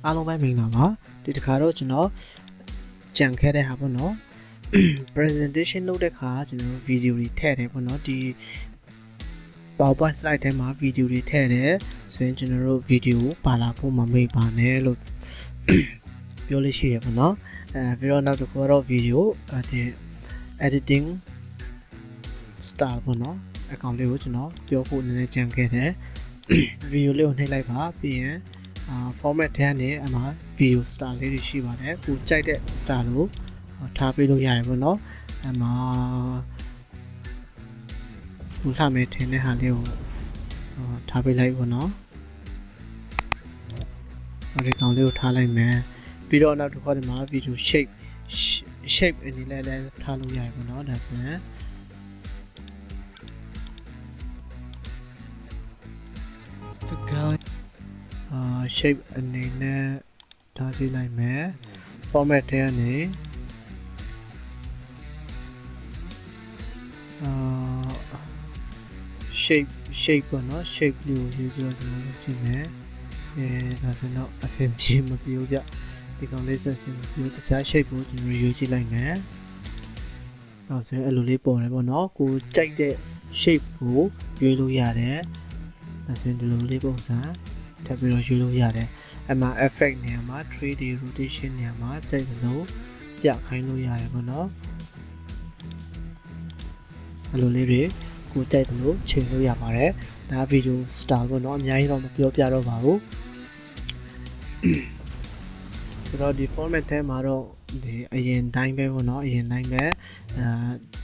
အားလုံးပဲမင်္ဂလာပါဒီတစ်ခါတော့ကျွန်တော်ကြံခဲ့တဲ့ဟာပေါ့နော် presentation လုပ်တဲ့ခါကျွန်တော် video တွေထည့်တယ်ပေါ့နော်ဒီ PowerPoint slide ထဲမှာ video တွေထည့်တယ်ဆိုရင်ကျွန်တော်တို့ video ပါလာဖို့မမေ့ပါနဲ့လို့ပြောလို့ရှိရပေါ့နော်ပြီးတော့နောက်တစ်ခုကတော့ video editing style ပေါ့နော်အကောင့်လေးကိုကျွန်တော်ပြောဖို့နည်းနည်းကြံခဲ့တယ် video လေးကိုနှိပ်လိုက်ပါပြီးရင်format ထဲကနေအမှ video style လေးတွေရှိပါတယ်ကိုကြိုက်တဲ့ style ကိုထားပေးလို့ရတယ်ပေါ့နော်အမှဘူလှမယ်ထင်တဲ့ဟာလေးကိုထားပေးလိုက်ပေါ့နော်ဒီကောင်လေးကိုထားလိုက်မယ်ပြီးတော့နောက်တစ်ခါဒီမှာ video shape အနေနဲ့လည်းထားလို့ရတယ်ပေါ့နော်ဒါဆိုရင်shape အနေနဲ့ထားကြည့်လိုက်မယ် format ထဲကနေ shape ပေါ့နော် shape လေးကိုရေးပြီးတော့ကျွန်တော်လုပ်ကြည့်မယ်ဒါဆိုတော့အဆင်ပြေမပြေဘူးဗျဒီကောင်လေးဆက်စင်ပြီးတခြား shape ကိုကျွန်တော်ရွေးကြည့်လိုက်မယ်ဒါဆိုရင်အဲ့လိုလေးပေါ်တယ်ပေါ့နော်ကိုကြိုက်တဲ့ shape ကိုရွေးလို့ရတယ်ဒါဆိုရင်ဒီလိုလေးပုံစံထပ်ပြီးတော့ရွေးလို့ရတယ်အမှ effect နေရာမှာ 3D rotation နေရာမှာကြိုက်တယ်လို့ပြခိုင်းလို့ရတယ်ပေါ့နော်အဲ့လိုလေးတွေကိုကြိုက်တယ်လို့ချိန်လို့ရပါတယ်ဒါ video style ပေါ့နော်အများကြီးတော့မပြောပြတော့ပါဘူးဆိုတော့ဒီ format ထဲမှာတော့ဒီအရင်တိုင်းပဲပေါ့နော်အရင်တိုင်းပဲ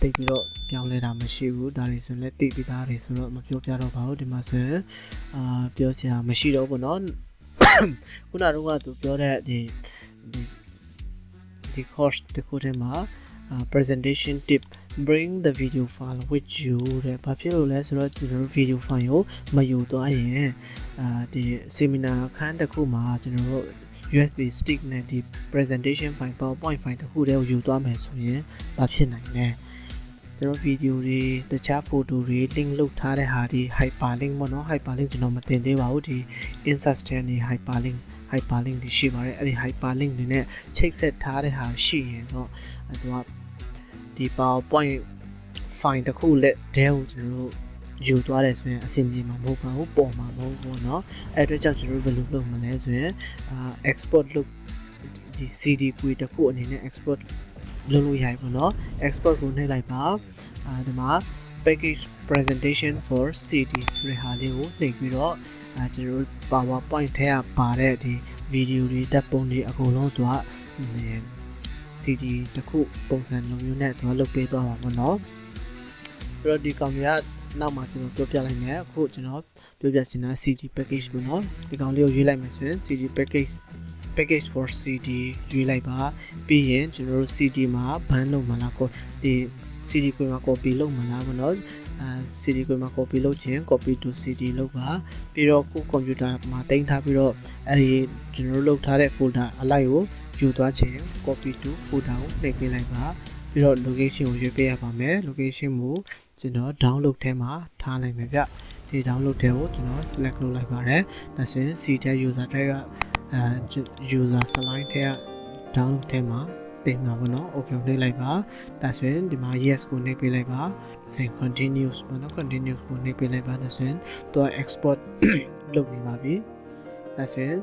တိတ်ပြီးတော့ပြောင်းလဲတာမရှိဘူးဒါတွေဆိုရင်လည်းတိတ်ပြီးသားတွေဆိုတော့မပြောပြတော့ပါဘူးဒီမှာဆိုရင်ပြောချင်တာမရှိတော့ဘူးနော်ခုနကတော့သူပြောတဲ့ဒီ course တခုထဲမှာpresentation tip bring the video file with you တဲ့ဘာဖြစ်လို့လဲဆိုတော့ကျွန်တော်တို့ video file ကိုမယူသွားရင်ဒီ seminar ခန်းတစ်ခုမှာကျွန်တော်တို့ USB stick နဲ့ဒီ presentation file PowerPoint file တခုတည်းကိုယူသွားမယ်ဆိုရင်ဘာဖြစ်နိုင်လဲကျွန်တော် video တွေတခြား photo တွေ link လုပ်ထားတဲ့ဟာဒီ hyperlink ပေါ့နော် hyperlink ကျွန်တော်မတင်သေးပါဘူးဒီ insert ထဲနေ hyperlink တွေရှိပါတယ်အဲ့ဒီ hyperlink တွေနဲ့ချိတ်ဆက်ထားတဲ့ဟာရှိရင်တော့သူကဒီ PowerPoint file တခုလက်တည်းကိုကျွန်တော်တို့ယူသွားတယ်ဆိုရင်အဆင်ပြေမှာမဟုတ်ပါဘူးပေါ်မှာမဟုတ်ဘူးเนาะအဲ့အတွက်ကြောင့်ကျွန်တော်တို့ဘယ်လိုလုပ်မလဲဆိုရင်export လုပ်ဒီ CD ကွေတခုအနေနဲ့ export လုပ်လို့ရတယ်ပေါ့เนาะ export ကိုနှိပ်လိုက်ပါဒီမှာ package presentation for CD ဆိုတဲ့ဟာလေးကိုနှိပ်ပြီးတော့ကျွန်တော်တို့ PowerPoint ထဲကပါတဲ့ဒီ video တွေတပ်ပုံတွေအကုန်လုံးသူကCD တခုပုံစံလိုမျိုးနဲ့ကျွန်တော်လုပ်ပေးသွားပါပေါ့နော်ပြီးတော့ဒီကောင်ကြီးကနောက်မှာကျွန်တော်ပြောပြလိုက်မယ်အခုကျွန်တော်ပြောပြချင်တာ CD package ပေါ့နော်ဒီကောင်လေးကိုရွေးလိုက်မယ်ဆိုရင် CD package for CD ရွေးလိုက်ပါပြီးရင်ကျွန်တော်တို့ CD မှာဘန်းလုပ်မှာလားကိုဒီ CD ကိုမှာ copy လုပ်မှာလားပေါ့နော်CD ကိုမှာ copy လုပ်ခြင်း copy to CD လုပ်ပါပြီးတော့ကို computer မှာတင်ထားပြီးတော့အဲ့ဒီကျွန်တော်တို့လုပ်ထားတဲ့ folder အလိုက်ကိုယူသွားခြင်း copy to folder ကိုနှိပ်ပေးလိုက်ပါပြီးတော့ location ကိုရွေးပေးရပါမယ် location ကိုကျွန်တော် download ထဲမှာထားလိုက်မယ်ဗျဒီ download ထဲကိုကျွန်တော် select လုပ်လိုက်ပါတယ်ဒါဆိုရင် C ထဲ user ထဲကuser Salai ထဲက download ထဲမှာတင်ပါဘောနော် okay နှိပ်လိုက်ပါဒါဆိုရင်ဒီမှာ yes ကိုနှိပ်ပေးလိုက်ပါဒါဆိုရင် continuous ပေါ့နော် continuous ကိုနှိပ်ပေးလိုက်ပါဒါဆိုရင်သူက export လုပ်နေပါပြီဒါဆိုရင်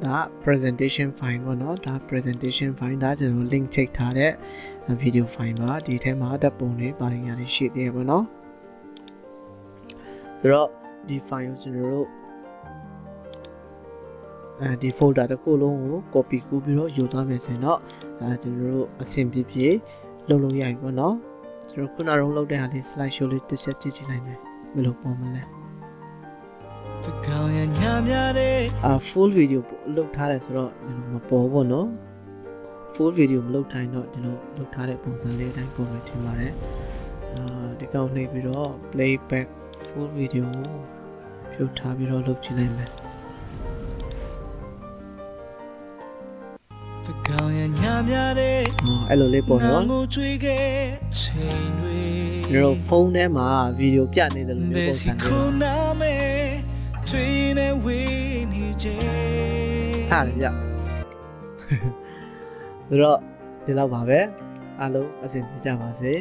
ဒါ presentation file ပေါ့နော်ဒါ presentation file ဒါကျွန်တော် link ချိတ်ထားတဲ့ video file ပါဒီထဲမှာဓာတ်ပုံတွေပါရင်းရတယ်ရှိသေးတယ်ပေါ့နော်ဆိုတော့ဒီ file ကိုကျွန်တော်တို့ဒီ folder တစ်ခုလုံးကို copy ကူးပြီးတော့ယူသွားမယ်ဆိုရင်တော့ကျွန်တော်တို့အဆင်ပြေပြေလုပ်လို့ရပြီပေါ့နော်ကျွန်တော်ခုနကလုပ်တဲ့ဟာလေး slide show လေးတစ်ချက်ကြည့်ကြည့်လိုက်မယ်ဘယ်လိုပေါ်မလဲfull video လုပ်ထားတယ်ဆိုတော့ဒီလိုမပေါ်ဘူးနော် full video မလုပ်ထိုင်တော့ဒီလိုလုပ်ထားတဲ့ပုံစံလေးအတိုင်းပုံပဲထင်ပါတယ်ဒီကောင်နှိပ်ပြီးတော့ playback full video ကိုဖြုတ်ထားပြီးတော့လုပ်ကြည့်လိုက်မယ်အဲ့လိုလေးပေါ်တော့ကျွန်တော်ဖုန်းထဲမှာဗီဒီယိုပြနေတယ်လို့မျိုးပုံစံမျိုး တယ်ဗျဆိုတော့ဒီလောက်ပါပဲအားလုံးအဆင်ပြေကြပါစေ